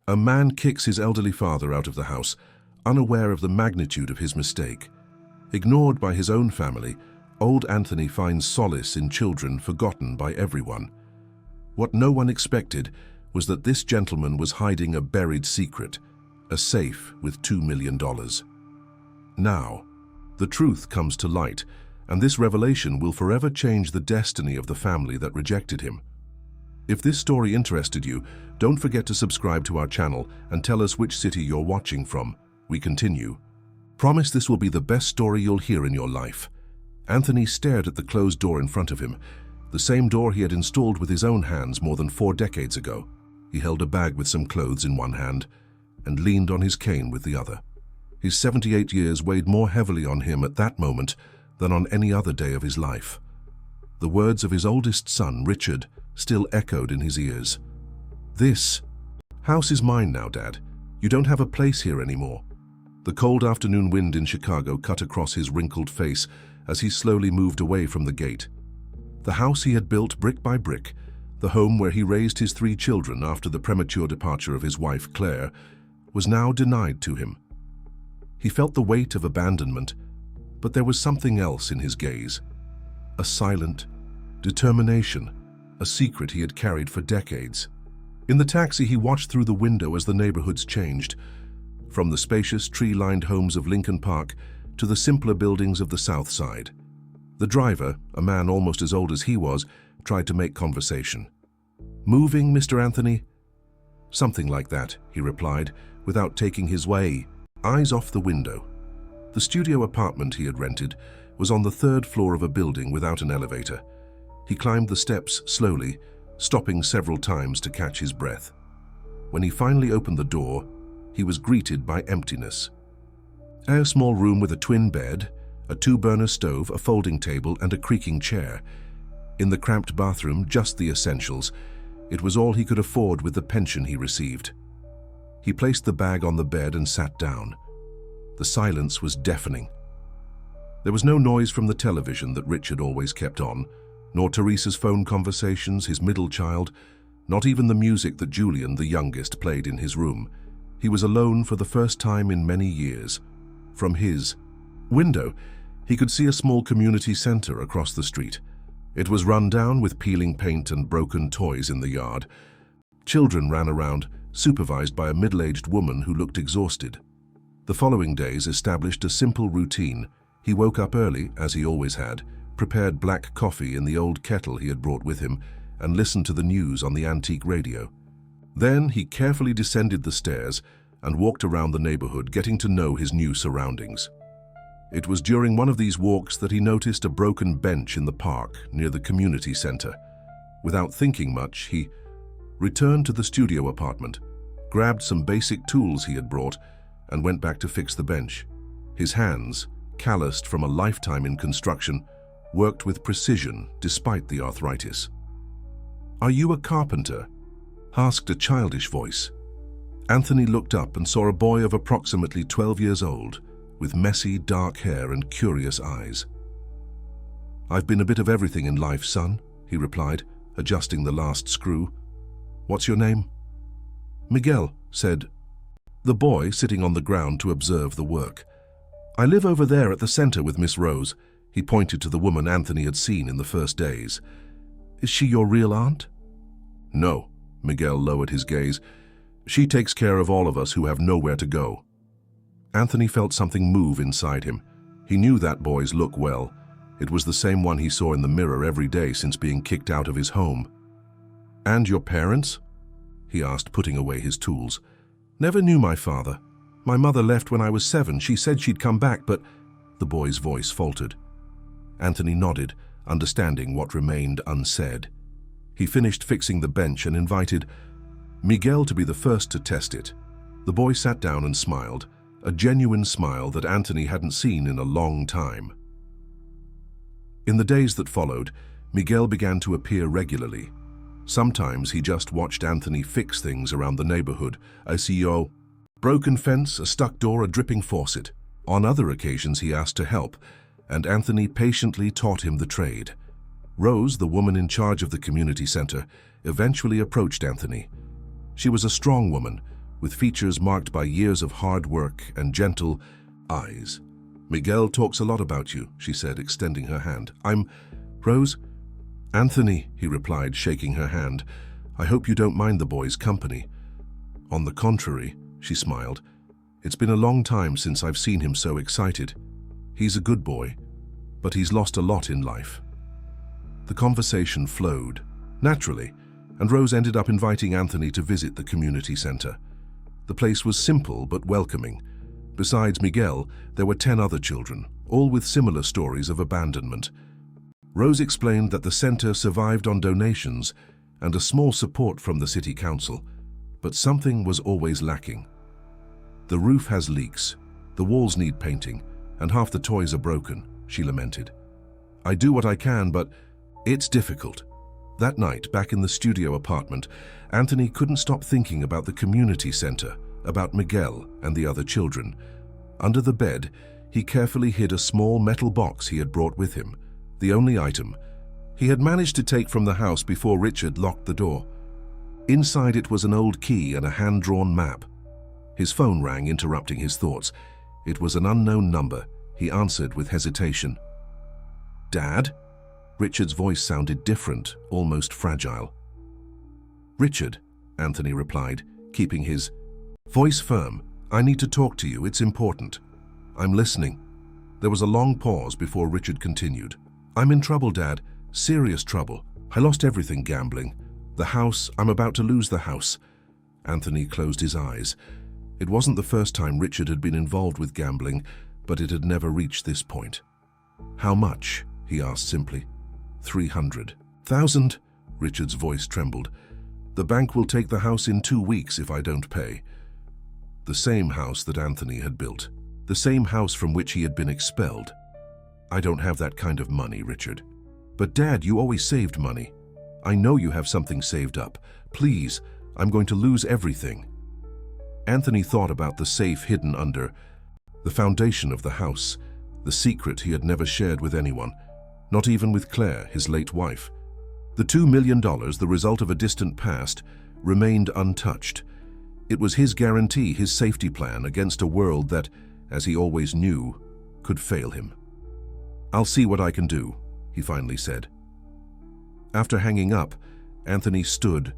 A man kicks his elderly father out of the house, unaware of the magnitude of his mistake. Ignored by his own family, old Anthony finds solace in children forgotten by everyone. What no one expected was that this gentleman was hiding a buried secret, a safe with $2 million. Now, the truth comes to light, and this revelation will forever change the destiny of the family that rejected him. If this story interested you, don't forget to subscribe to our channel and tell us which city you're watching from. We continue. Promise this will be the best story you'll hear in your life. Anthony stared at the closed door in front of him, the same door he had installed with his own hands more than 4 decades ago. He held a bag with some clothes in one hand and leaned on his cane with the other. His 78 years weighed more heavily on him at that moment than on any other day of his life. The words of his oldest son, Richard, still echoed in his ears. "This house is mine now, Dad. You don't have a place here anymore." The cold afternoon wind in Chicago cut across his wrinkled face as he slowly moved away from the gate. The house he had built brick by brick, the home where he raised his 3 children after the premature departure of his wife, Claire, was now denied to him. He felt the weight of abandonment, but there was something else in his gaze. A silent determination, a secret he had carried for decades. In the taxi, he watched through the window as the neighborhoods changed, from the spacious, tree-lined homes of Lincoln Park to the simpler buildings of the South Side. The driver, a man almost as old as he was, tried to make conversation. "Moving, Mr. Anthony?" "Something like that," he replied, without taking his eyes off the window. The studio apartment he had rented was on the 3rd floor of a building without an elevator. He climbed the steps slowly, stopping several times to catch his breath. When he finally opened the door, he was greeted by emptiness. A small room with a twin bed, a 2-burner stove, a folding table, and a creaking chair. In the cramped bathroom, just the essentials. It was all he could afford with the pension he received. He placed the bag on the bed and sat down. The silence was deafening. There was no noise from the television that Richard always kept on, nor Teresa's phone conversations, his middle child, not even the music that Julian, the youngest, played in his room. He was alone for the first time in many years. From his window, he could see a small community center across the street. It was run down with peeling paint and broken toys in the yard. Children ran around, supervised by a middle-aged woman who looked exhausted. The following days established a simple routine. He woke up early, as he always had, prepared black coffee in the old kettle he had brought with him, and listened to the news on the antique radio. Then he carefully descended the stairs and walked around the neighborhood, getting to know his new surroundings. It was during one of these walks that he noticed a broken bench in the park near the community center. Without thinking much, he returned to the studio apartment, grabbed some basic tools he had brought, and went back to fix the bench. His hands, calloused from a lifetime in construction, worked with precision despite the arthritis. "Are you a carpenter?" asked a childish voice. Anthony looked up and saw a boy of approximately 12 years old, with messy, dark hair and curious eyes. "I've been a bit of everything in life, son," he replied, adjusting the last screw. "What's your name?" "Miguel," said the boy, sitting on the ground to observe the work. "I live over there at the center with Miss Rose." He pointed to the woman Anthony had seen in the first days. "Is she your real aunt?" "No," Miguel lowered his gaze. "She takes care of all of us who have nowhere to go." Anthony felt something move inside him. He knew that boy's look well. It was the same one he saw in the mirror every day since being kicked out of his home. "And your parents?" he asked, putting away his tools. "Never knew my father. My mother left when I was 7. She said she'd come back, but—" The boy's voice faltered. Anthony nodded, understanding what remained unsaid. He finished fixing the bench and invited Miguel to be the first to test it. The boy sat down and smiled, a genuine smile that Anthony hadn't seen in a long time. In the days that followed, Miguel began to appear regularly. Sometimes he just watched Anthony fix things around the neighborhood, a broken fence, a stuck door, a dripping faucet. On other occasions he asked to help, and Anthony patiently taught him the trade. Rose, the woman in charge of the community center, eventually approached Anthony. She was a strong woman, with features marked by years of hard work and gentle eyes. "Miguel talks a lot about you," she said, extending her hand. "I'm Rose?" "Anthony," he replied, shaking her hand. "I hope you don't mind the boy's company." "On the contrary," she smiled. "It's been a long time since I've seen him so excited. He's a good boy, but he's lost a lot in life." The conversation flowed naturally, and Rose ended up inviting Anthony to visit the community center. The place was simple but welcoming. Besides Miguel, there were 10 other children, all with similar stories of abandonment. Rose explained that the center survived on donations and a small support from the city council, but something was always lacking. "The roof has leaks, the walls need painting, and half the toys are broken," she lamented. "I do what I can, but it's difficult." That night, back in the studio apartment, Anthony couldn't stop thinking about the community center, about Miguel and the other children. Under the bed, he carefully hid a small metal box he had brought with him, the only item he had managed to take from the house before Richard locked the door. Inside it was an old key and a hand-drawn map. His phone rang, interrupting his thoughts. It was an unknown number. He answered with hesitation. "Dad?" Richard's voice sounded different, almost fragile. "Richard," Anthony replied, keeping his voice firm. "I need to talk to you. It's important." "I'm listening." There was a long pause before Richard continued. "I'm in trouble, Dad. Serious trouble. I lost everything gambling. The house, I'm about to lose the house." Anthony closed his eyes. It wasn't the first time Richard had been involved with gambling, but it had never reached this point. "How much?" he asked simply. 300,000, Richard's voice trembled. "The bank will take the house in 2 weeks if I don't pay." The same house that Anthony had built. The same house from which he had been expelled. "I don't have that kind of money, Richard." "But Dad, you always saved money." "I know you have something saved up. Please, I'm going to lose everything." Anthony thought about the safe hidden under the foundation of the house, the secret he had never shared with anyone. Not even with Claire, his late wife. The $2 million, the result of a distant past, remained untouched. It was his guarantee, his safety plan against a world that, as he always knew, could fail him. "I'll see what I can do," he finally said. After hanging up, Anthony stood,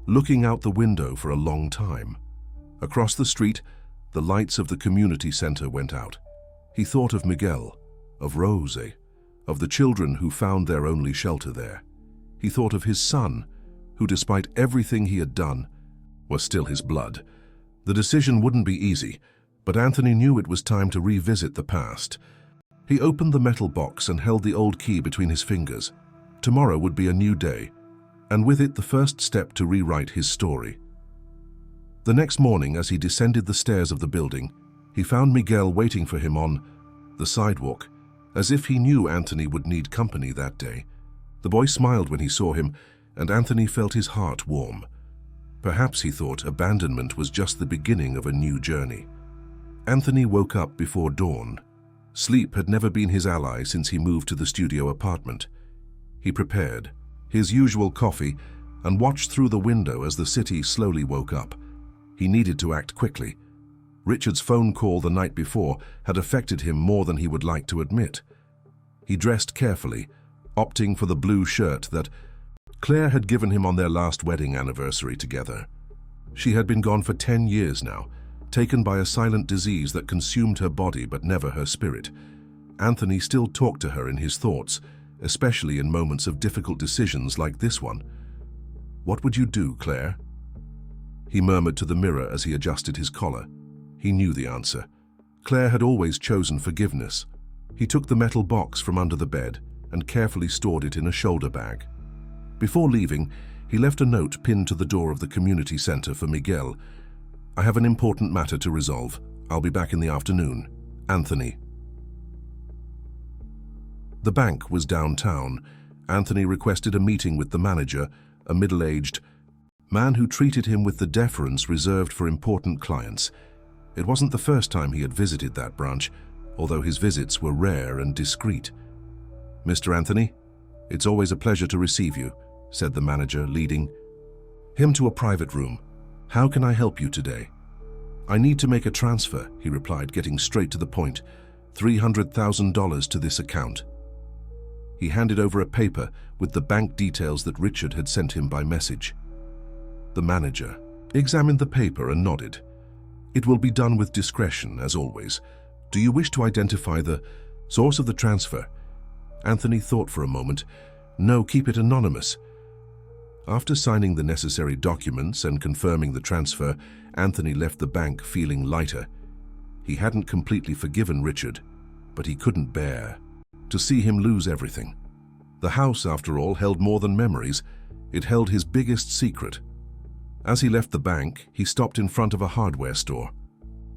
looking out the window for a long time. Across the street, the lights of the community center went out. He thought of Miguel, of Rose, of the children who found their only shelter there. He thought of his son, who, despite everything he had done, was still his blood. The decision wouldn't be easy, but Anthony knew it was time to revisit the past. He opened the metal box and held the old key between his fingers. Tomorrow would be a new day, and with it the first step to rewrite his story. The next morning, as he descended the stairs of the building, he found Miguel waiting for him on the sidewalk, as if he knew Anthony would need company that day. The boy smiled when he saw him, and Anthony felt his heart warm. Perhaps, he thought, abandonment was just the beginning of a new journey. Anthony woke up before dawn. Sleep had never been his ally since he moved to the studio apartment. He prepared his usual coffee and watched through the window as the city slowly woke up. He needed to act quickly. Richard's phone call the night before had affected him more than he would like to admit. He dressed carefully, opting for the blue shirt that Claire had given him on their last wedding anniversary together. She had been gone for 10 years now, taken by a silent disease that consumed her body but never her spirit. Anthony still talked to her in his thoughts, especially in moments of difficult decisions like this one. "What would you do, Claire?" He murmured to the mirror as he adjusted his collar. He knew the answer. Claire had always chosen forgiveness. He took the metal box from under the bed and carefully stored it in a shoulder bag. Before leaving, he left a note pinned to the door of the community center for Miguel. "I have an important matter to resolve. I'll be back in the afternoon. Anthony." The bank was downtown. Anthony requested a meeting with the manager, a middle-aged man who treated him with the deference reserved for important clients. It wasn't the first time he had visited that branch, although his visits were rare and discreet. "Mr. Anthony, it's always a pleasure to receive you," said the manager, leading him to a private room. "How can I help you today?" "I need to make a transfer," he replied, getting straight to the point. $300,000 to this account. He handed over a paper with the bank details that Richard had sent him by message. The manager examined the paper and nodded. "It will be done with discretion, as always. Do you wish to identify the source of the transfer?" Anthony thought for a moment. "No, keep it anonymous." After signing the necessary documents and confirming the transfer, Anthony left the bank feeling lighter. He hadn't completely forgiven Richard, but he couldn't bear to see him lose everything. The house, after all, held more than memories. It held his biggest secret. As he left the bank, he stopped in front of a hardware store.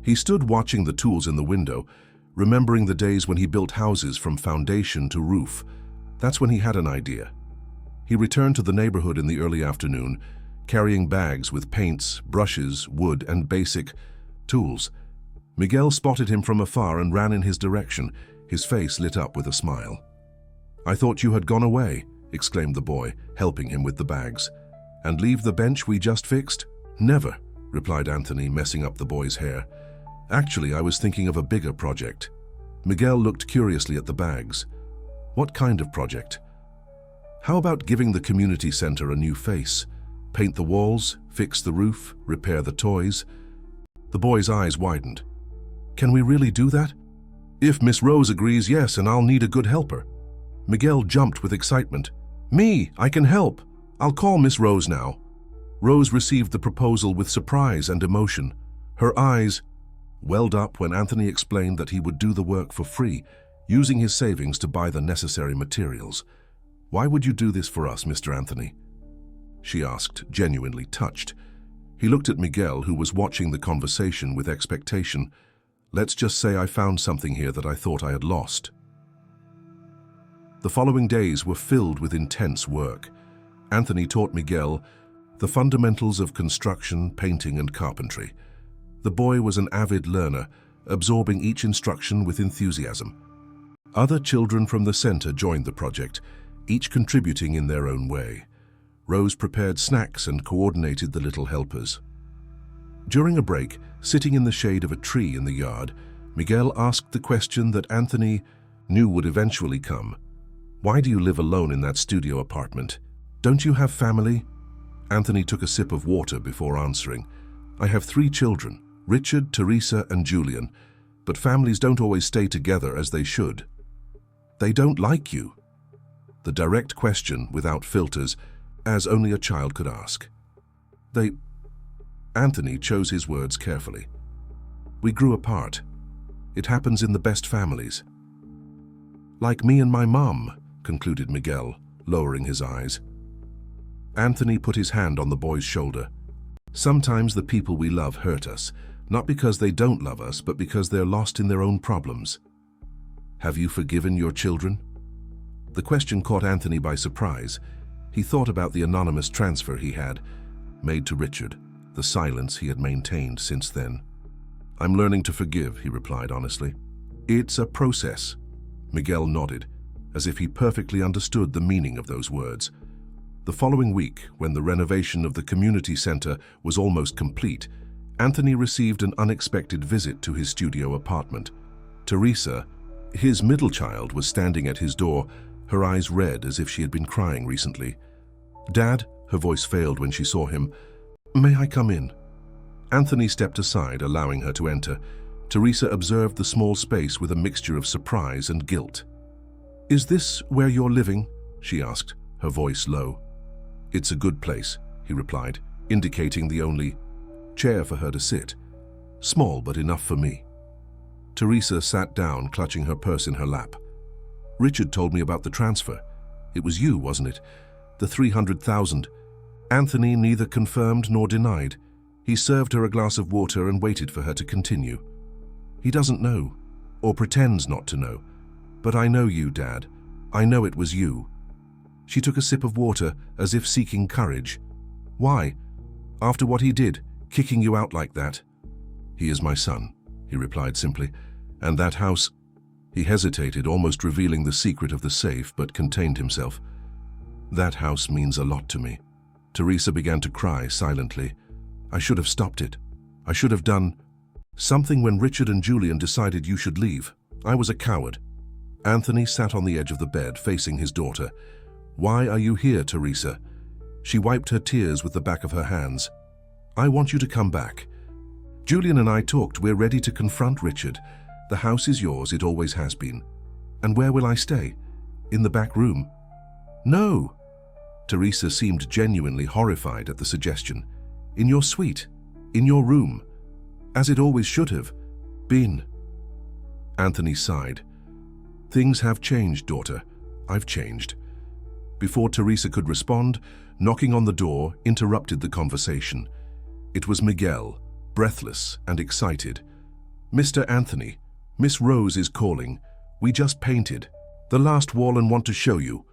He stood watching the tools in the window, remembering the days when he built houses from foundation to roof. That's when he had an idea. He returned to the neighborhood in the early afternoon, carrying bags with paints, brushes, wood, and basic tools. Miguel spotted him from afar and ran in his direction, his face lit up with a smile. "I thought you had gone away," exclaimed the boy, helping him with the bags. "And leave the bench we just fixed?" "Never," replied Anthony, messing up the boy's hair. "Actually, I was thinking of a bigger project." Miguel looked curiously at the bags. "What kind of project?" "How about giving the community center a new face? Paint the walls, fix the roof, repair the toys?" The boy's eyes widened. "Can we really do that?" "If Miss Rose agrees, yes, and I'll need a good helper." Miguel jumped with excitement. "Me, I can help. I'll call Miss Rose now." Rose received the proposal with surprise and emotion. Her eyes welled up when Anthony explained that he would do the work for free, using his savings to buy the necessary materials. "Why would you do this for us, Mr. Anthony?" she asked, genuinely touched. He looked at Miguel, who was watching the conversation with expectation. "Let's just say I found something here that I thought I had lost." The following days were filled with intense work. Anthony taught Miguel the fundamentals of construction, painting, and carpentry. The boy was an avid learner, absorbing each instruction with enthusiasm. Other children from the center joined the project, each contributing in their own way. Rose prepared snacks and coordinated the little helpers. During a break, sitting in the shade of a tree in the yard, Miguel asked the question that Anthony knew would eventually come. "Why do you live alone in that studio apartment? Don't you have family?" Anthony took a sip of water before answering. "I have 3 children, Richard, Teresa, and Julian, but families don't always stay together as they should." "They don't like you?" The direct question, without filters, as only a child could ask. Anthony chose his words carefully. "We grew apart. It happens in the best families." "Like me and my mom," concluded Miguel, lowering his eyes. Anthony put his hand on the boy's shoulder. "Sometimes the people we love hurt us, not because they don't love us, but because they're lost in their own problems. Have you forgiven your children?" The question caught Anthony by surprise. He thought about the anonymous transfer he had made to Richard, the silence he had maintained since then. "I'm learning to forgive," he replied honestly. "It's a process." Miguel nodded, as if he perfectly understood the meaning of those words. The following week, when the renovation of the community center was almost complete, Anthony received an unexpected visit to his studio apartment. Teresa, his middle child, was standing at his door, her eyes red as if she had been crying recently. "Dad," her voice failed when she saw him. "May I come in?" Anthony stepped aside, allowing her to enter. Teresa observed the small space with a mixture of surprise and guilt. "Is this where you're living?" she asked, her voice low. "It's a good place," he replied, indicating the only chair for her to sit. "Small, but enough for me." Teresa sat down, clutching her purse in her lap. "Richard told me about the transfer. It was you, wasn't it? The 300,000. Anthony neither confirmed nor denied. He served her a glass of water and waited for her to continue. "He doesn't know, or pretends not to know. But I know you, Dad. I know it was you." She took a sip of water, as if seeking courage. "Why? After what he did, kicking you out like that?" "He is my son," he replied simply. "And that house—" He hesitated, almost revealing the secret of the safe, but contained himself. "That house means a lot to me." Teresa began to cry silently. "I should have stopped it. I should have done—" Something when Richard and Julian decided you should leave. I was a coward. Anthony sat on the edge of the bed, facing his daughter. Why are you here, Teresa? She wiped her tears with the back of her hands. I want you to come back. Julian and I talked. We're ready to confront Richard. The house is yours, it always has been. And where will I stay? In the back room? No. Teresa seemed genuinely horrified at the suggestion. In your suite. In your room. As it always should have been. Anthony sighed. Things have changed, daughter. I've changed. Before Teresa could respond, knocking on the door interrupted the conversation. It was Miguel, breathless and excited. Mr. Anthony, Miss Rose is calling. We just painted the last wall and want to show you.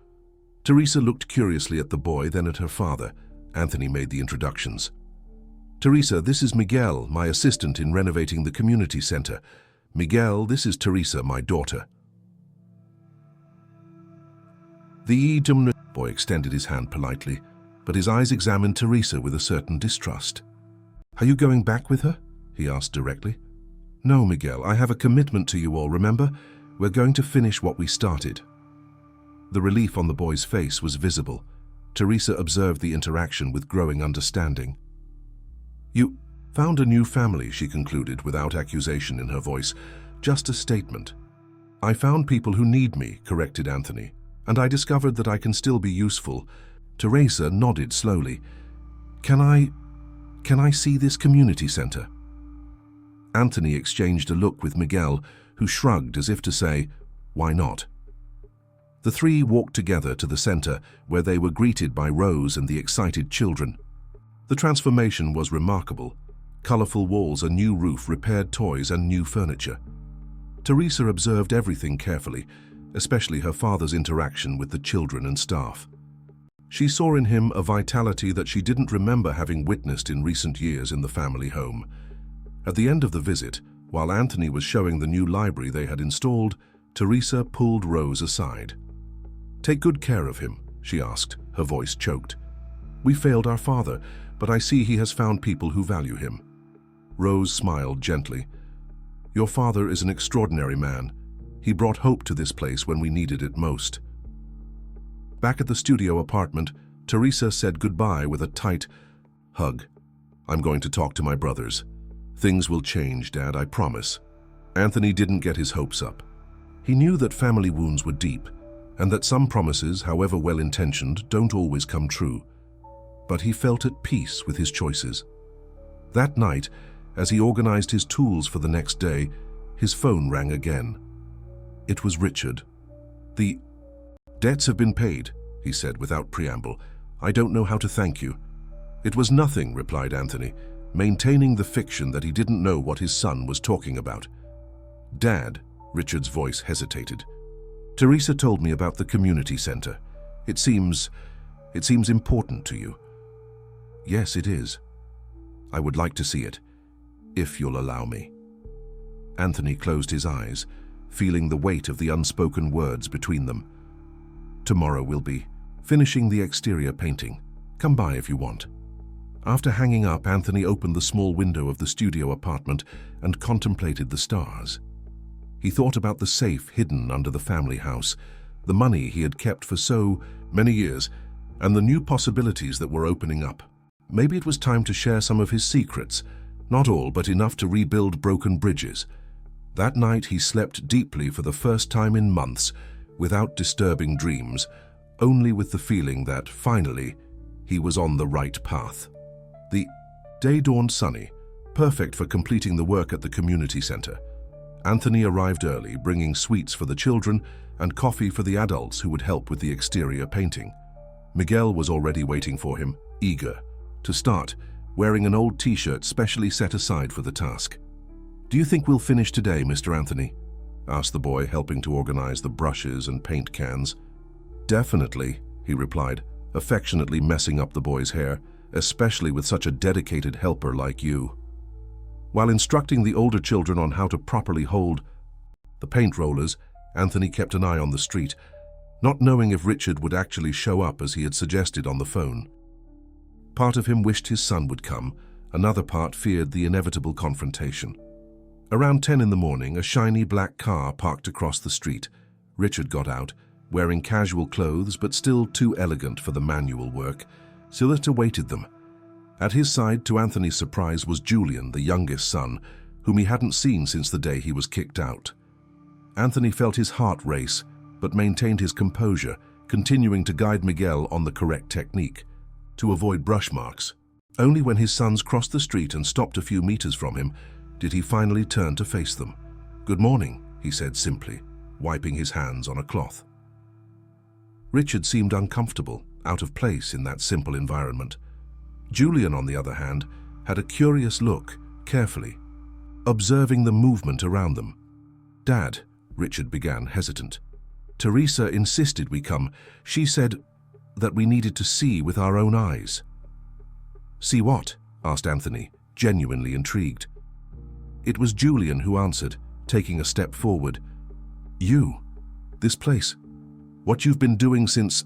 Teresa looked curiously at the boy, then at her father. Anthony made the introductions. Teresa, this is Miguel, my assistant in renovating the community center. Miguel, this is Teresa, my daughter. The boy extended his hand politely, but his eyes examined Teresa with a certain distrust. Are you going back with her? He asked directly. No, Miguel, I have a commitment to you all, remember? We're going to finish what we started. The relief on the boy's face was visible. Teresa observed the interaction with growing understanding. You found a new family, she concluded without accusation in her voice. Just a statement. I found people who need me, corrected Anthony, and I discovered that I can still be useful. Teresa nodded slowly. Can I see this community center? Anthony exchanged a look with Miguel, who shrugged as if to say, why not? The three walked together to the center, where they were greeted by Rose and the excited children. The transformation was remarkable. Colorful walls, a new roof, repaired toys, and new furniture. Teresa observed everything carefully, especially her father's interaction with the children and staff. She saw in him a vitality that she didn't remember having witnessed in recent years in the family home. At the end of the visit, while Anthony was showing the new library they had installed, Teresa pulled Rose aside. Take good care of him, she asked, her voice choked. We failed our father, but I see he has found people who value him. Rose smiled gently. Your father is an extraordinary man. He brought hope to this place when we needed it most. Back at the studio apartment, Teresa said goodbye with a tight hug. I'm going to talk to my brothers. Things will change, Dad, I promise. Anthony didn't get his hopes up. He knew that family wounds were deep, and that some promises, however well-intentioned, don't always come true. But he felt at peace with his choices. That night, as he organized his tools for the next day, his phone rang again. It was Richard. The debts have been paid, he said without preamble. I don't know how to thank you. It was nothing, replied Anthony, maintaining the fiction that he didn't know what his son was talking about. Dad, Richard's voice hesitated. Teresa told me about the community center. It seems important to you. Yes, it is. I would like to see it, if you'll allow me. Anthony closed his eyes, feeling the weight of the unspoken words between them. Tomorrow we'll be finishing the exterior painting. Come by if you want. After hanging up, Anthony opened the small window of the studio apartment and contemplated the stars. He thought about the safe hidden under the family house, the money he had kept for so many years, and the new possibilities that were opening up. Maybe it was time to share some of his secrets, not all, but enough to rebuild broken bridges. That night he slept deeply for the first time in months, without disturbing dreams, only with the feeling that, finally, he was on the right path. The day dawned sunny, perfect for completing the work at the community center. Anthony arrived early, bringing sweets for the children and coffee for the adults who would help with the exterior painting. Miguel was already waiting for him, eager to start, wearing an old t-shirt specially set aside for the task. Do you think we'll finish today, Mr. Anthony? Asked the boy, helping to organize the brushes and paint cans. Definitely, he replied, affectionately messing up the boy's hair, especially with such a dedicated helper like you. While instructing the older children on how to properly hold the paint rollers, Anthony kept an eye on the street, not knowing if Richard would actually show up as he had suggested on the phone. Part of him wished his son would come, another part feared the inevitable confrontation. Around 10 in the morning, a shiny black car parked across the street. Richard got out, wearing casual clothes but still too elegant for the manual work. Sillett awaited them. At his side, to Anthony's surprise, was Julian, the youngest son, whom he hadn't seen since the day he was kicked out. Anthony felt his heart race, but maintained his composure, continuing to guide Miguel on the correct technique, to avoid brush marks. Only when his sons crossed the street and stopped a few meters from him did he finally turn to face them. "Good morning," he said simply, wiping his hands on a cloth. Richard seemed uncomfortable, out of place in that simple environment. Julian, on the other hand, had a curious look, carefully, observing the movement around them. "Dad," Richard began, hesitant. "Teresa insisted we come. She said that we needed to see with our own eyes." "See what?" asked Anthony, genuinely intrigued. It was Julian who answered, taking a step forward. "You, this place, what you've been doing since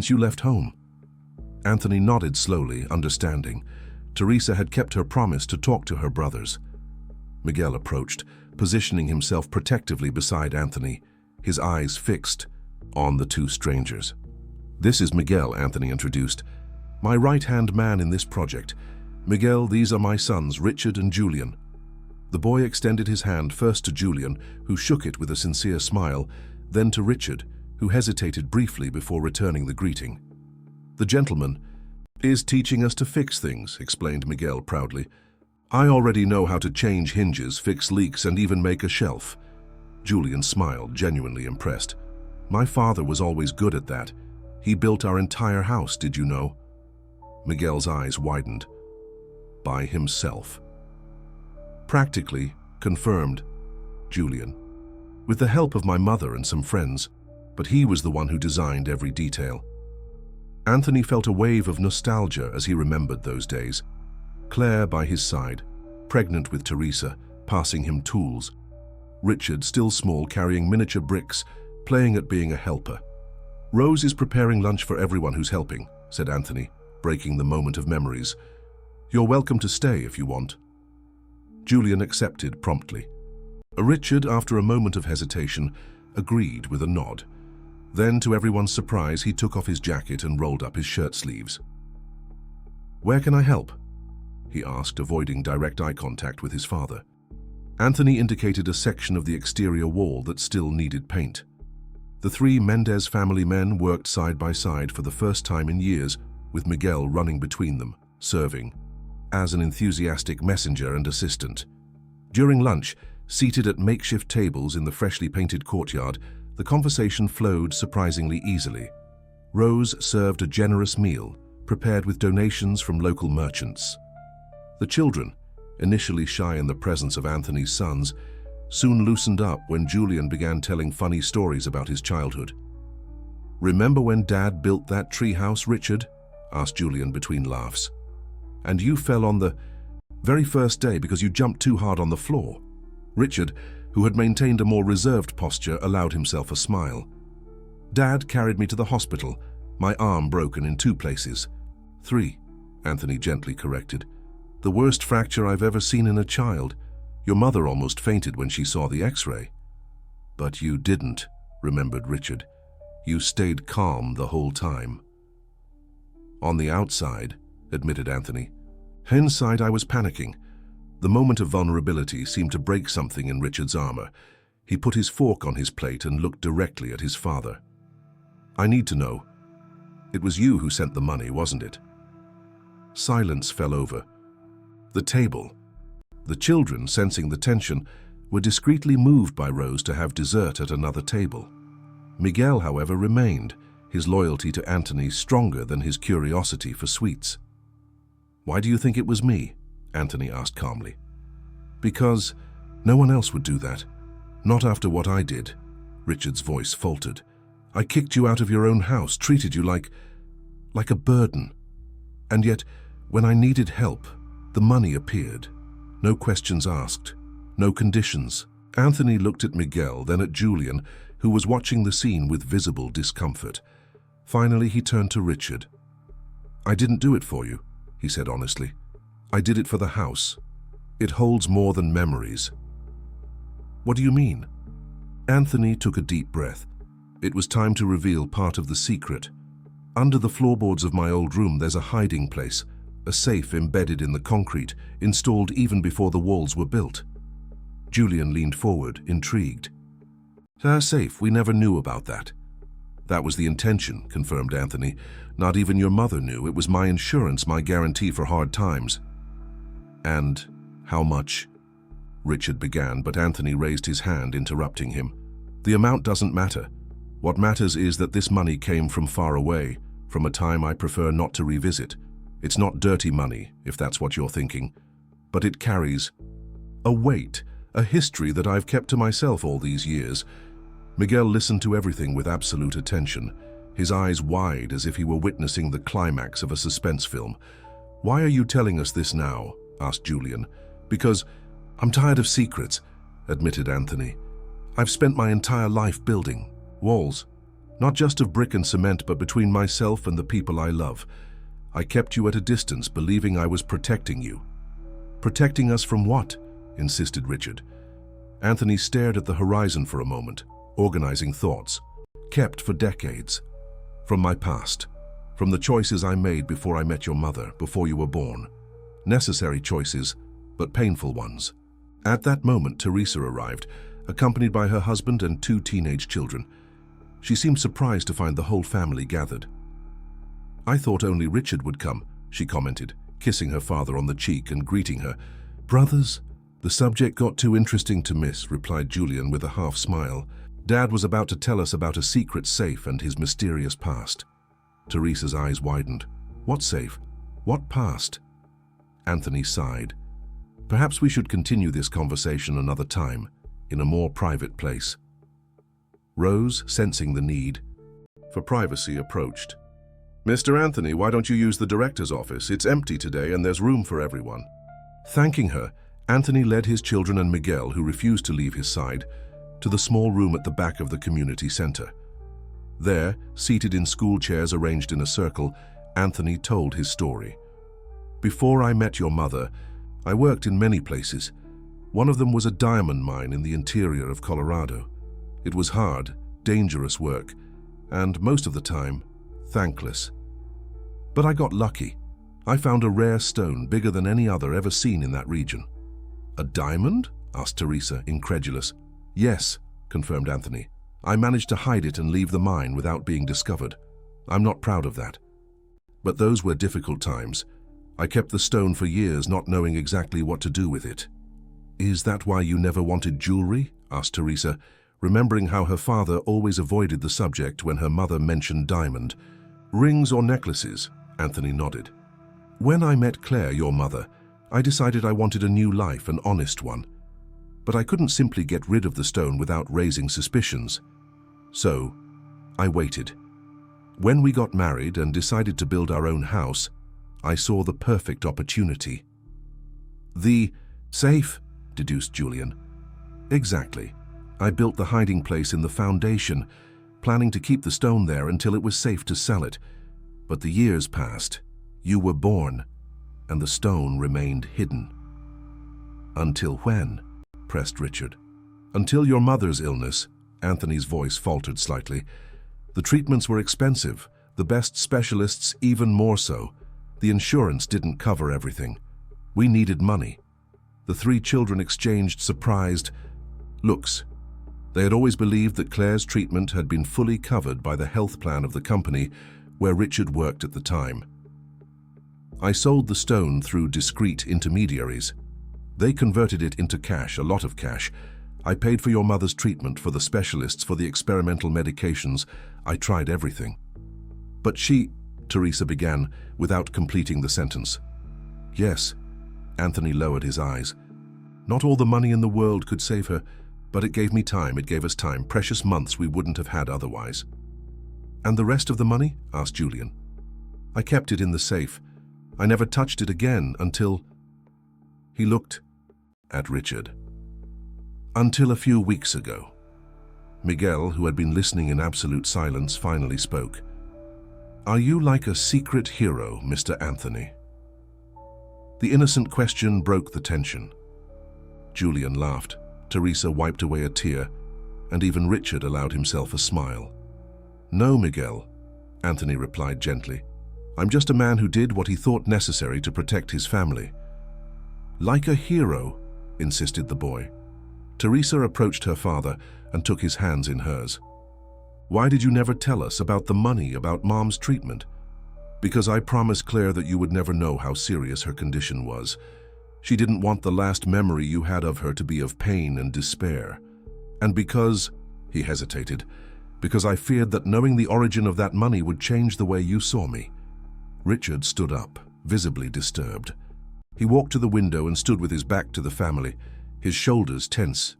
you left home." Anthony nodded slowly, understanding. Teresa had kept her promise to talk to her brothers. Miguel approached, positioning himself protectively beside Anthony, his eyes fixed on the two strangers. "This is Miguel," Anthony introduced. "My right-hand man in this project. Miguel, these are my sons, Richard and Julian." The boy extended his hand first to Julian, who shook it with a sincere smile, then to Richard, who hesitated briefly before returning the greeting. "The gentleman is teaching us to fix things," explained Miguel proudly. "I already know how to change hinges, fix leaks, and even make a shelf." Julian smiled, genuinely impressed. "My father was always good at that. He built our entire house, did you know?" Miguel's eyes widened. "By himself." "Practically," confirmed Julian. "With the help of my mother and some friends, but he was the one who designed every detail." Anthony felt a wave of nostalgia as he remembered those days. Claire by his side, pregnant with Teresa, passing him tools. Richard, still small, carrying miniature bricks, playing at being a helper. "Rose is preparing lunch for everyone who's helping," said Anthony, breaking the moment of memories. "You're welcome to stay if you want." Julian accepted promptly. Richard, after a moment of hesitation, agreed with a nod. Then, to everyone's surprise, he took off his jacket and rolled up his shirt sleeves. "Where can I help?" he asked, avoiding direct eye contact with his father. Anthony indicated a section of the exterior wall that still needed paint. The three Mendez family men worked side by side for the first time in years, with Miguel running between them, serving as an enthusiastic messenger and assistant. During lunch, seated at makeshift tables in the freshly painted courtyard, the conversation flowed surprisingly easily. Rose served a generous meal, prepared with donations from local merchants. The children, initially shy in the presence of Anthony's sons, soon loosened up when Julian began telling funny stories about his childhood. "Remember when Dad built that treehouse, Richard?" asked Julian between laughs. "And you fell on the very first day because you jumped too hard on the floor." Richard, who had maintained a more reserved posture, allowed himself a smile. "Dad carried me to the hospital, my arm broken in 2 places. 3, Anthony gently corrected. "The worst fracture I've ever seen in a child. Your mother almost fainted when she saw the X-ray." "But you didn't," remembered Richard. "You stayed calm the whole time." "On the outside," admitted Anthony. "Inside I was panicking." The moment of vulnerability seemed to break something in Richard's armor. He put his fork on his plate and looked directly at his father. "I need to know. It was you who sent the money, wasn't it?" Silence fell over the table. The children, sensing the tension, were discreetly moved by Rose to have dessert at another table. Miguel, however, remained, his loyalty to Anthony stronger than his curiosity for sweets. "Why do you think it was me?" Anthony asked calmly. "Because no one else would do that. Not after what I did." Richard's voice faltered. "I kicked you out of your own house, treated you like a burden. And yet, when I needed help, the money appeared. No questions asked, no conditions." Anthony looked at Miguel, then at Julian, who was watching the scene with visible discomfort. Finally, he turned to Richard. "I didn't do it for you," he said honestly. "I did it for the house. It holds more than memories. What do you mean? Anthony took a deep breath. It was time to reveal part of the secret. Under the floorboards of my old room, there's a hiding place, a safe embedded in the concrete, installed even before the walls were built. Julian leaned forward, intrigued. Our safe, we never knew about that. That was the intention, confirmed Anthony. Not even your mother knew. It was my insurance, my guarantee for hard times. And how much? Richard began, but Anthony raised his hand, interrupting him. The amount doesn't matter. What matters is that this money came from far away, from a time I prefer not to revisit. It's not dirty money, if that's what you're thinking, but it carries a weight, a history that I've kept to myself all these years. Miguel listened to everything with absolute attention, his eyes wide as if he were witnessing the climax of a suspense film. Why are you telling us this now? Asked Julian. Because I'm tired of secrets, admitted Anthony. I've spent my entire life building walls, not just of brick and cement, but between myself and the people I love. I kept you at a distance, believing I was protecting you. Protecting us from what? Insisted Richard. Anthony stared at the horizon for a moment, organizing thoughts. Kept for decades. From my past. From the choices I made before I met your mother, before you were born. Necessary choices, but painful ones. At that moment, Teresa arrived, accompanied by her husband and 2 teenage children. She seemed surprised to find the whole family gathered. I thought only Richard would come, she commented, kissing her father on the cheek and greeting her. Brothers? The subject got too interesting to miss, replied Julian with a half smile. Dad was about to tell us about a secret safe and his mysterious past. Teresa's eyes widened. What safe? What past? Anthony sighed. Perhaps we should continue this conversation another time, in a more private place. Rose, sensing the need for privacy, approached. Mr. Anthony, why don't you use the director's office? It's empty today and there's room for everyone. Thanking her, Anthony led his children and Miguel, who refused to leave his side, to the small room at the back of the community center. There, seated in school chairs arranged in a circle, Anthony told his story. Before I met your mother, I worked in many places. One of them was a diamond mine in the interior of Colorado. It was hard, dangerous work, and most of the time, thankless. But I got lucky. I found a rare stone bigger than any other ever seen in that region. A diamond? Asked Teresa, incredulous. Yes, confirmed Anthony. I managed to hide it and leave the mine without being discovered. I'm not proud of that. But those were difficult times. I kept the stone for years, not knowing exactly what to do with it. Is that why you never wanted jewelry? Asked Teresa, remembering how her father always avoided the subject when her mother mentioned diamond. Rings or necklaces? Anthony nodded. When I met Claire, your mother, I decided I wanted a new life, an honest one. But I couldn't simply get rid of the stone without raising suspicions. So, I waited. When we got married and decided to build our own house, I saw the perfect opportunity. The safe, deduced Julian. Exactly. I built the hiding place in the foundation, planning to keep the stone there until it was safe to sell it. But the years passed. You were born, and the stone remained hidden. Until when? Pressed Richard. Until your mother's illness. Anthony's voice faltered slightly. The treatments were expensive, the best specialists even more so. The insurance didn't cover everything. We needed money. The 3 children exchanged surprised looks. They had always believed that Claire's treatment had been fully covered by the health plan of the company where Richard worked at the time. I sold the stone through discreet intermediaries. They converted it into cash, a lot of cash. I paid for your mother's treatment, for the specialists, for the experimental medications. I tried everything. But she, Teresa began, without completing the sentence. Yes, Anthony lowered his eyes. Not all the money in the world could save her, but it gave me time, it gave us time, precious months we wouldn't have had otherwise. And the rest of the money? Asked Julian. I kept it in the safe. I never touched it again until... He looked at Richard. Until a few weeks ago. Miguel, who had been listening in absolute silence, finally spoke. Are you like a secret hero, Mr. Anthony? The innocent question broke the tension. Julian laughed. Teresa wiped away a tear, and even Richard allowed himself a smile. "No, Miguel," Anthony replied gently. "I'm just a man who did what he thought necessary to protect his family." "Like a hero," insisted the boy. Teresa approached her father and took his hands in hers. "Why did you never tell us about the money, about Mom's treatment?" "Because I promised Claire that you would never know how serious her condition was. She didn't want the last memory you had of her to be of pain and despair. And because," he hesitated, "because I feared that knowing the origin of that money would change the way you saw me." Richard stood up, visibly disturbed. He walked to the window and stood with his back to the family, his shoulders tense.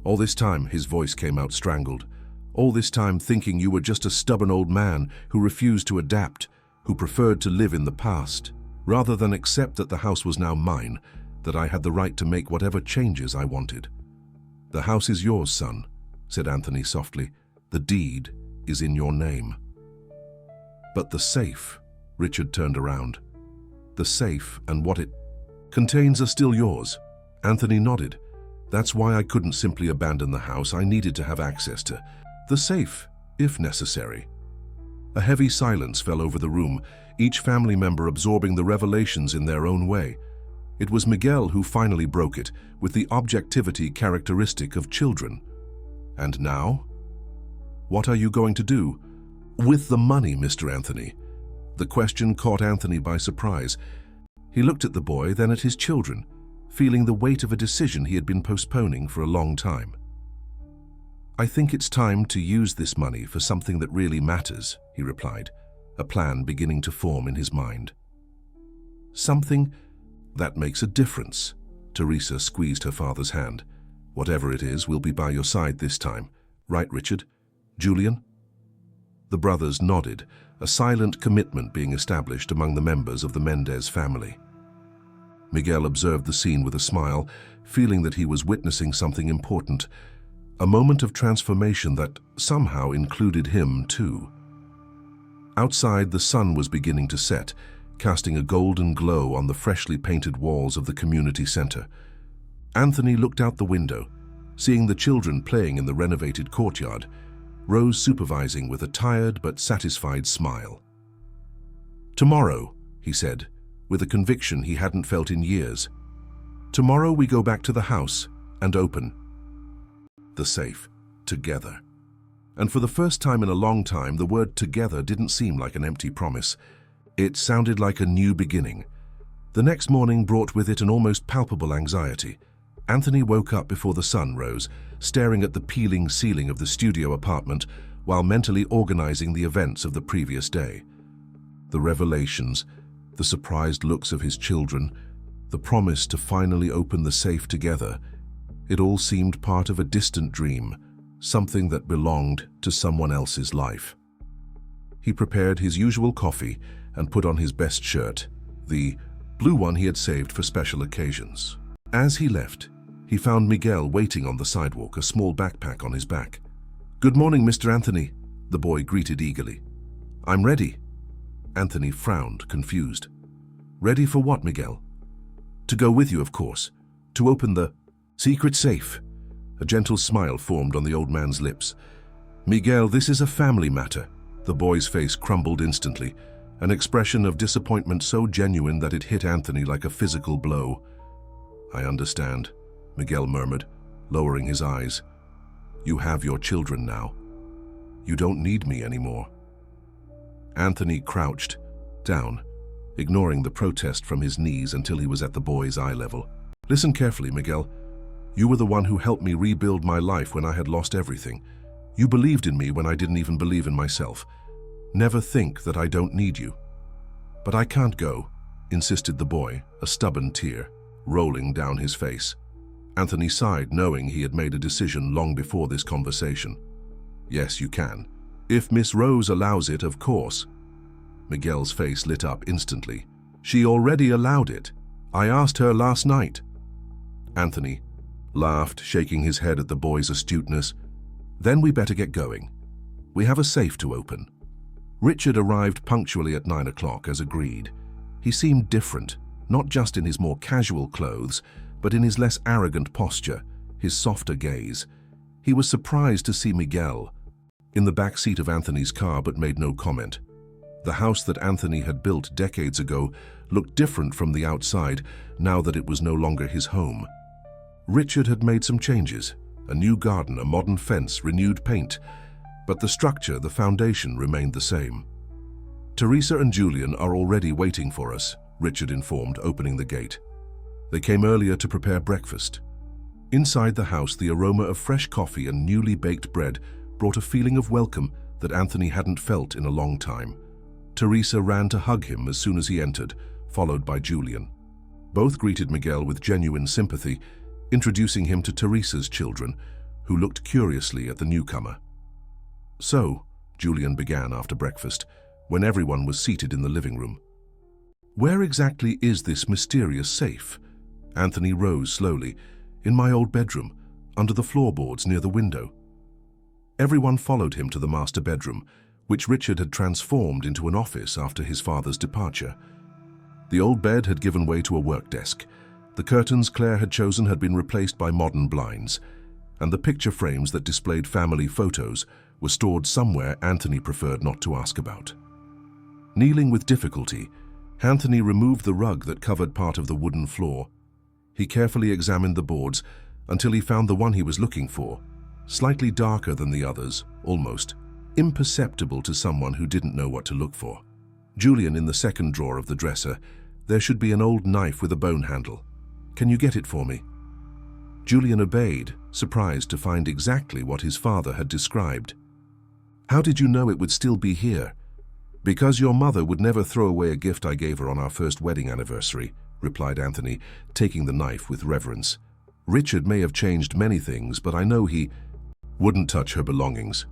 "All this time," his voice came out strangled, "all this time thinking you were just a stubborn old man who refused to adapt, who preferred to live in the past, rather than accept that the house was now mine, that I had the right to make whatever changes I wanted." "The house is yours, son," said Anthony softly. "The deed is in your name." "But the safe," Richard turned around. "The safe and what it contains are still yours." Anthony nodded. "That's why I couldn't simply abandon the house. I needed to have access to the safe, if necessary." A heavy silence fell over the room, each family member absorbing the revelations in their own way. It was Miguel who finally broke it, with the objectivity characteristic of children. "And now? What are you going to do with the money, Mr. Anthony?" The question caught Anthony by surprise. He looked at the boy, then at his children, feeling the weight of a decision he had been postponing for a long time. "I think it's time to use this money for something that really matters," he replied, a plan beginning to form in his mind. "Something that makes a difference." Teresa squeezed her father's hand. "Whatever it is, we'll be by your side this time. Right, Richard? Julian?" The brothers nodded, a silent commitment being established among the members of the Mendez family. Miguel observed the scene with a smile, feeling that he was witnessing something important, a moment of transformation that somehow included him too. Outside, the sun was beginning to set, casting a golden glow on the freshly painted walls of the community center. Anthony looked out the window, seeing the children playing in the renovated courtyard, Rose supervising with a tired but satisfied smile. "Tomorrow," he said, with a conviction he hadn't felt in years. "Tomorrow we go back to the house and open the safe together." And for the first time in a long time, the word "together" didn't seem like an empty promise. It sounded like a new beginning. The next morning brought with it an almost palpable anxiety. Anthony woke up before the sun rose, staring at the peeling ceiling of the studio apartment while mentally organizing the events of the previous day. The revelations, the surprised looks of his children, the promise to finally open the safe together, it all seemed part of a distant dream, something that belonged to someone else's life. He prepared his usual coffee and put on his best shirt, the blue one he had saved for special occasions. As he left, he found Miguel waiting on the sidewalk, a small backpack on his back. "Good morning, Mr. Anthony," the boy greeted eagerly. "I'm ready." Anthony frowned, confused. "Ready for what, Miguel?" "To go with you, of course. To open the secret safe." A gentle smile formed on the old man's lips. "Miguel, this is a family matter." The boy's face crumbled instantly, an expression of disappointment so genuine that it hit Anthony like a physical blow. "I understand," Miguel murmured, lowering his eyes. "You have your children now. You don't need me anymore." Anthony crouched down, ignoring the protest from his knees until he was at the boy's eye level. "Listen carefully, Miguel. You were the one who helped me rebuild my life when I had lost everything. You believed in me when I didn't even believe in myself. Never think that I don't need you." "But I can't go," insisted the boy, a stubborn tear rolling down his face. Anthony sighed, knowing he had made a decision long before this conversation. "Yes, you can. If Miss Rose allows it, of course." Miguel's face lit up instantly. "She already allowed it. I asked her last night." Anthony laughed, shaking his head at the boy's astuteness. "Then we better get going. We have a safe to open." Richard arrived punctually at 9 o'clock, as agreed. He seemed different, not just in his more casual clothes, but in his less arrogant posture, his softer gaze. He was surprised to see Miguel in the back seat of Anthony's car, but made no comment. The house that Anthony had built decades ago looked different from the outside now that it was no longer his home. Richard had made some changes: a new garden, a modern fence, renewed paint, but the structure, the foundation, remained the same. "Teresa and Julian are already waiting for us," Richard informed, opening the gate. They came earlier to prepare breakfast. Inside the house, the aroma of fresh coffee and newly baked bread brought a feeling of welcome that Anthony hadn't felt in a long time. Teresa ran to hug him as soon as he entered, followed by Julian. Both greeted Miguel with genuine sympathy, introducing him to Teresa's children, who looked curiously at the newcomer. "So," Julian began after breakfast, when everyone was seated in the living room, "where exactly is this mysterious safe?" Anthony rose slowly. "In my old bedroom, under the floorboards near the window." Everyone followed him to the master bedroom, which Richard had transformed into an office after his father's departure. The old bed had given way to a work desk. The curtains Claire had chosen had been replaced by modern blinds, and the picture frames that displayed family photos were stored somewhere Anthony preferred not to ask about. Kneeling with difficulty, Anthony removed the rug that covered part of the wooden floor. He carefully examined the boards until he found the one he was looking for, slightly darker than the others, almost imperceptible to someone who didn't know what to look for. "Julian, in the second drawer of the dresser, there should be an old knife with a bone handle. Can you get it for me?" Julian obeyed, surprised to find exactly what his father had described. "How did you know it would still be here?" "Because your mother would never throw away a gift I gave her on our first wedding anniversary," replied Anthony, taking the knife with reverence. "Richard may have changed many things, but I know he wouldn't touch her belongings."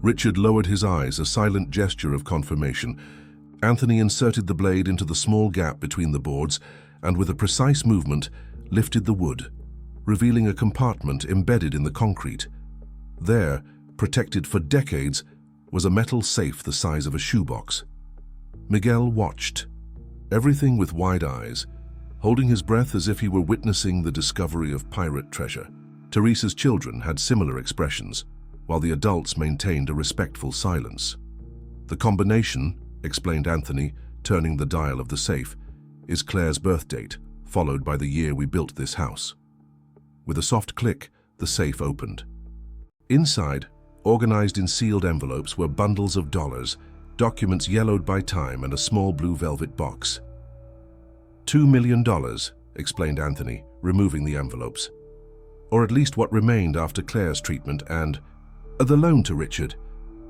Richard lowered his eyes, a silent gesture of confirmation. Anthony inserted the blade into the small gap between the boards and, with a precise movement, lifted the wood, revealing a compartment embedded in the concrete. There, protected for decades, was a metal safe the size of a shoebox. Miguel watched, everything with wide eyes, holding his breath as if he were witnessing the discovery of pirate treasure. Teresa's children had similar expressions, while the adults maintained a respectful silence. "The combination," explained Anthony, turning the dial of the safe, "is Claire's birth date, followed by the year we built this house." With a soft click, the safe opened. Inside, organized in sealed envelopes, were bundles of dollars, documents yellowed by time, and a small blue velvet box. $2 million, explained Anthony, removing the envelopes. "Or at least what remained after Claire's treatment, and the loan to Richard."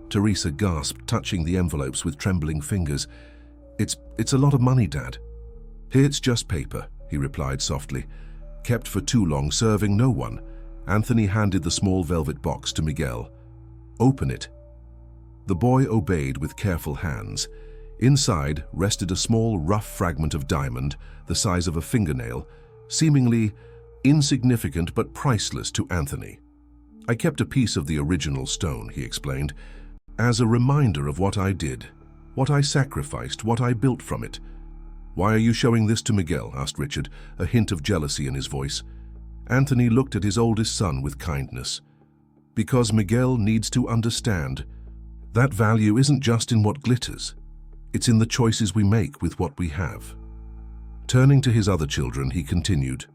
Teresa gasped, touching the envelopes with trembling fingers. It's a lot of money, Dad." "It's just paper," he replied softly. "Kept for too long, serving no one." Anthony handed the small velvet box to Miguel. "Open it." The boy obeyed with careful hands. Inside rested a small, rough fragment of diamond, the size of a fingernail, seemingly insignificant but priceless to Anthony. "I kept a piece of the original stone," he explained, "as a reminder of what I did, what I sacrificed, what I built from it." "Why are you showing this to Miguel?" asked Richard, a hint of jealousy in his voice. Anthony looked at his oldest son with kindness. "Because Miguel needs to understand that value isn't just in what glitters. It's in the choices we make with what we have." Turning to his other children, he continued,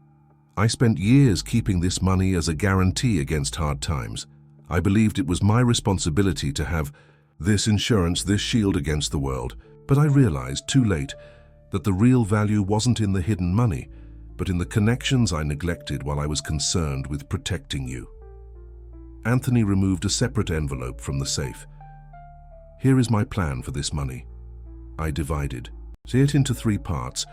"I spent years keeping this money as a guarantee against hard times. I believed it was my responsibility to have this insurance, this shield against the world. But I realized too late that the real value wasn't in the hidden money, but in the connections I neglected while I was concerned with protecting you." Anthony removed a separate envelope from the safe. "Here is my plan for this money. I divided it into 3 parts,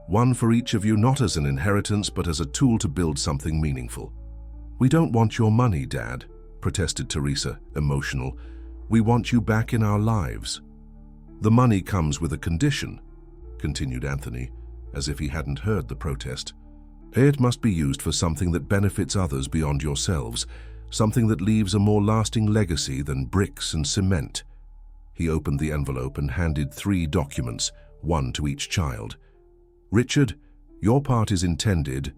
one for each of you, not as an inheritance, but as a tool to build something meaningful." "We don't want your money, Dad," protested Teresa, emotional. "We want you back in our lives." "The money comes with a condition," continued Anthony, as if he hadn't heard the protest. "It must be used for something that benefits others beyond yourselves, something that leaves a more lasting legacy than bricks and cement." He opened the envelope and handed 3 documents, one to each child. "Richard, your part is intended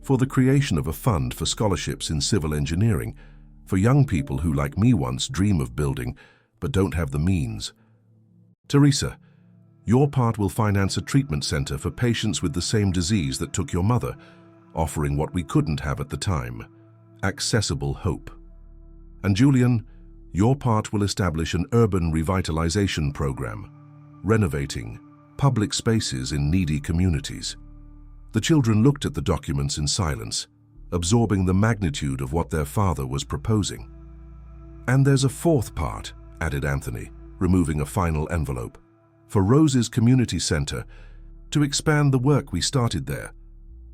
for the creation of a fund for scholarships in civil engineering, for young people who, like me once, dream of building but don't have the means. Teresa, your part will finance a treatment center for patients with the same disease that took your mother, offering what we couldn't have at the time: accessible hope. And Julian, your part will establish an urban revitalization program, renovating public spaces in needy communities. The children looked at the documents in silence, absorbing the magnitude of what their father was proposing. And there's a fourth part, added Anthony, removing a final envelope, for Rose's community center, to expand the work we started there,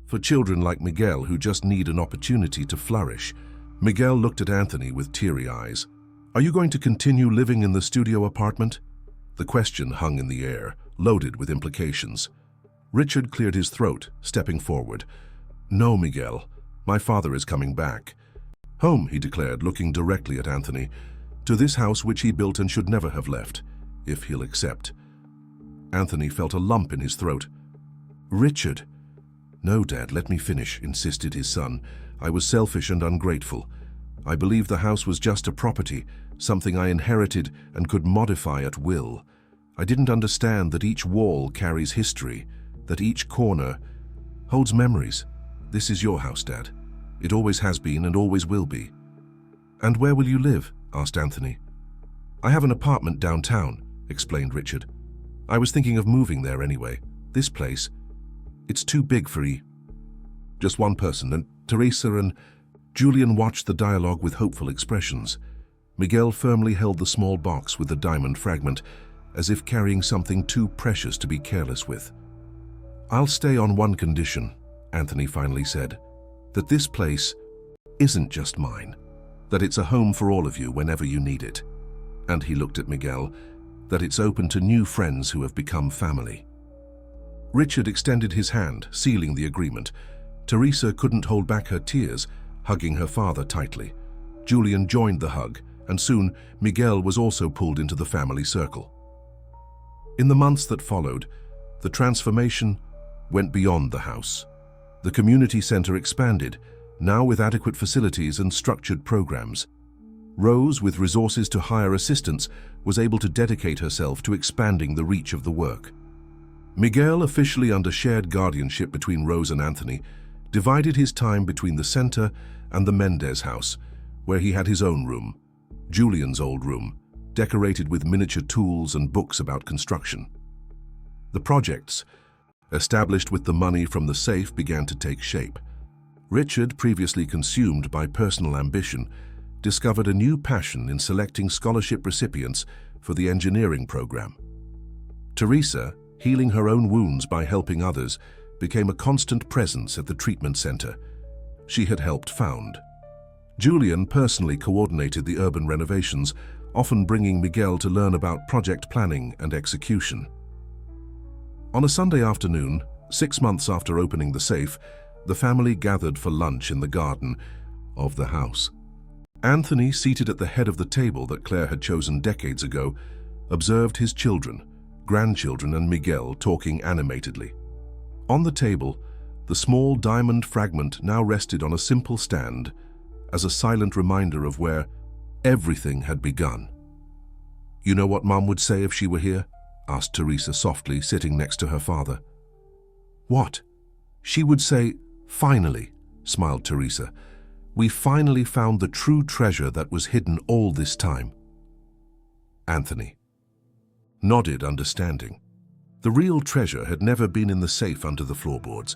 for children like Miguel who just need an opportunity to flourish. Miguel looked at Anthony with teary eyes. Are you going to continue living in the studio apartment? The question hung in the air, loaded with implications. Richard cleared his throat, stepping forward. No, Miguel. My father is coming back. Home, he declared, looking directly at Anthony. To this house which he built and should never have left, if he'll accept. Anthony felt a lump in his throat. Richard. No, Dad, let me finish, insisted his son. I was selfish and ungrateful. I believed the house was just a property, something I inherited and could modify at will. I didn't understand that each wall carries history, that each corner holds memories. This is your house, Dad. It always has been and always will be. And where will you live? Asked Anthony. I have an apartment downtown, explained Richard. I was thinking of moving there anyway. This place, it's too big for just one person, and Teresa and Julian watched the dialogue with hopeful expressions. Miguel firmly held the small box with the diamond fragment, as if carrying something too precious to be careless with. I'll stay on one condition, Anthony finally said, that this place isn't just mine, that it's a home for all of you whenever you need it. And he looked at Miguel, that it's open to new friends who have become family. Richard extended his hand, sealing the agreement. Teresa couldn't hold back her tears, hugging her father tightly. Julian joined the hug, and soon Miguel was also pulled into the family circle. In the months that followed, the transformation went beyond the house. The community center expanded, now with adequate facilities and structured programs. Rose, with resources to hire assistants, was able to dedicate herself to expanding the reach of the work. Miguel, officially under shared guardianship between Rose and Anthony, divided his time between the center and the Mendez house, where he had his own room, Julian's old room, decorated with miniature tools and books about construction. The projects, established with the money from the safe, began to take shape. Richard, previously consumed by personal ambition, discovered a new passion in selecting scholarship recipients for the engineering program. Teresa, healing her own wounds by helping others, became a constant presence at the treatment center she had helped found. Julian personally coordinated the urban renovations, often bringing Miguel to learn about project planning and execution. On a Sunday afternoon, 6 months after opening the safe, the family gathered for lunch in the garden of the house. Anthony, seated at the head of the table that Claire had chosen decades ago, observed his children, grandchildren, and Miguel talking animatedly. On the table, the small diamond fragment now rested on a simple stand as a silent reminder of where everything had begun. You know what Mom would say if she were here? Asked Teresa softly, sitting next to her father. What? She would say, finally, smiled Teresa. We finally found the true treasure that was hidden all this time. Anthony nodded, understanding. The real treasure had never been in the safe under the floorboards.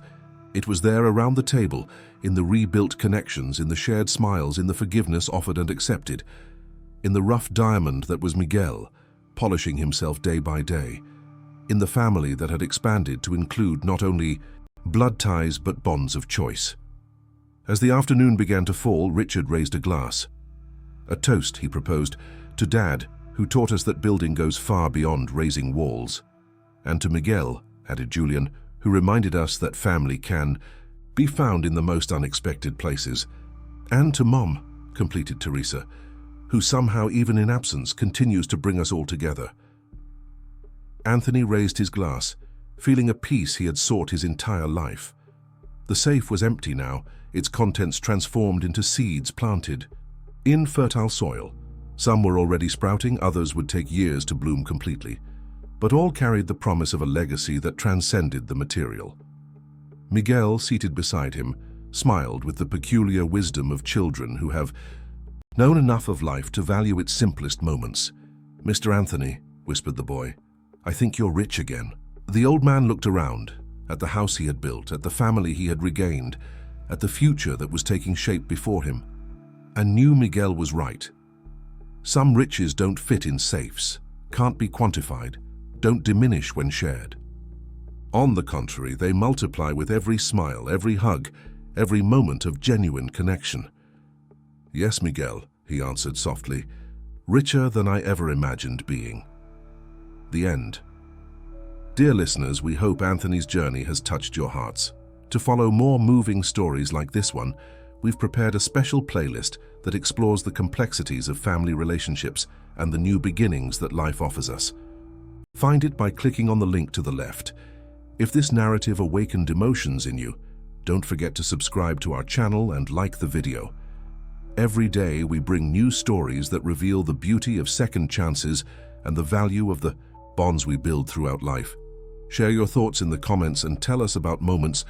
It was there around the table, in the rebuilt connections, in the shared smiles, in the forgiveness offered and accepted, in the rough diamond that was Miguel, polishing himself day by day, in the family that had expanded to include not only blood ties but bonds of choice. As the afternoon began to fall, Richard raised a glass. A toast, he proposed, to Dad, who taught us that building goes far beyond raising walls. And to Miguel, added Julian, who reminded us that family can be found in the most unexpected places. And to Mom, completed Teresa, who somehow, even in absence, continues to bring us all together. Anthony raised his glass, feeling a peace he had sought his entire life. The safe was empty now, its contents transformed into seeds planted in fertile soil. Some were already sprouting, others would take years to bloom completely, but all carried the promise of a legacy that transcended the material. Miguel, seated beside him, smiled with the peculiar wisdom of children who have known enough of life to value its simplest moments. "Mr. Anthony," whispered the boy, "I think you're rich again." The old man looked around, at the house he had built, at the family he had regained, at the future that was taking shape before him, and knew Miguel was right. Some riches don't fit in safes, can't be quantified, don't diminish when shared. On the contrary, they multiply with every smile, every hug, every moment of genuine connection. "Yes, Miguel," he answered softly, "richer than I ever imagined being." The end. Dear listeners, we hope Anthony's journey has touched your hearts. To follow more moving stories like this one, we've prepared a special playlist that explores the complexities of family relationships and the new beginnings that life offers us. Find it by clicking on the link to the left. If this narrative awakened emotions in you, don't forget to subscribe to our channel and like the video. Every day we bring new stories that reveal the beauty of second chances and the value of the bonds we build throughout life. Share your thoughts in the comments and tell us about moments